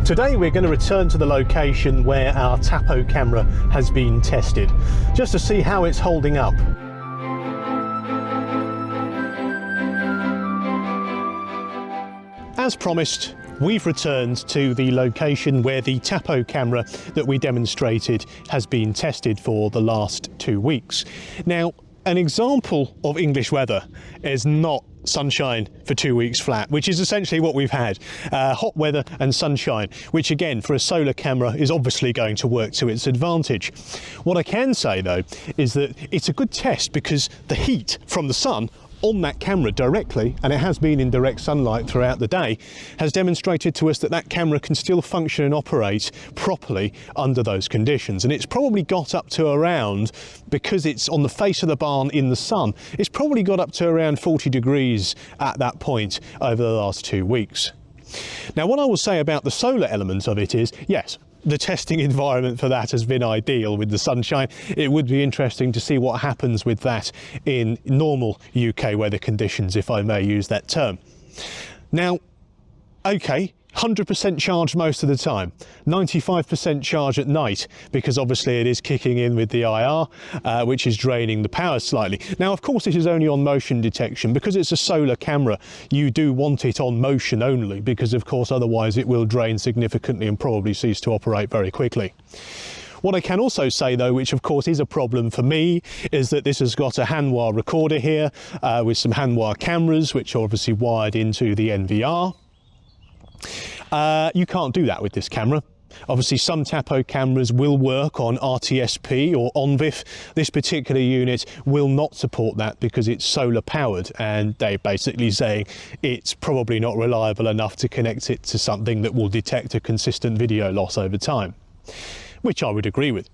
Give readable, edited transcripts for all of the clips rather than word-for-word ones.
Today we're going to return to the location where our Tapo camera has been tested, just to see how it's holding up. As promised, we've returned to the location where the Tapo camera that we demonstrated has been tested for the last 2 weeks. Now, an example of English weather is not sunshine for 2 weeks flat, which is essentially what we've had. Hot weather and sunshine, which again for a solar camera is obviously going to work to its advantage. What I can say though is that it's a good test because the heat from the sun on that camera directly, and it has been in direct sunlight throughout the day, has demonstrated to us that that camera can still function and operate properly under those conditions. And it's probably got up to around, because it's on the face of the barn in the sun, it's probably got up to around 40 degrees at that point over the last 2 weeks. Now, what I will say about the solar element of it is, yes, the testing environment for that has been ideal with the sunshine. It would be interesting to see what happens with that in normal UK weather conditions, if I may use that term. Now, okay, 100% charged most of the time, 95% charge at night, because obviously it is kicking in with the IR, which is draining the power slightly. Now, of course, this is only on motion detection. Because it's a solar camera, you do want it on motion only, because of course, otherwise it will drain significantly and probably cease to operate very quickly. What I can also say though, which of course is a problem for me, is that this has got a Hanwha recorder here with some Hanwha cameras, which are obviously wired into the NVR. You can't do that with this camera. Obviously some Tapo cameras will work on RTSP or ONVIF. This particular unit will not support that because it's solar powered, and they're basically saying it's probably not reliable enough to connect it to something that will detect a consistent video loss over time, which I would agree with.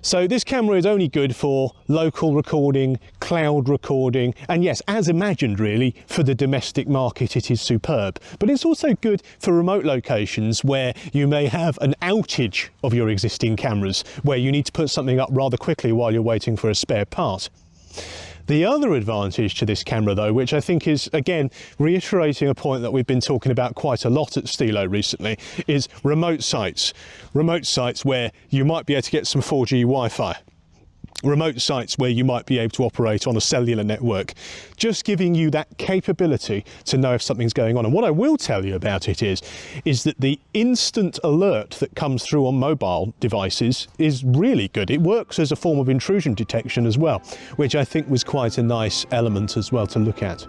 So this camera is only good for local recording, cloud recording, and yes, as imagined really, for the domestic market it is superb. But it's also good for remote locations where you may have an outage of your existing cameras, where you need to put something up rather quickly while you're waiting for a spare part. The other advantage to this camera though, which I think is again reiterating a point that we've been talking about quite a lot at Stilo recently, is remote sites. Remote sites where you might be able to get some 4G Wi-Fi. Remote sites where you might be able to operate on a cellular network, just giving you that capability to know if something's going on. And what I will tell you about it is that the instant alert that comes through on mobile devices is really good. It works as a form of intrusion detection as well, which I think was quite a nice element as well to look at.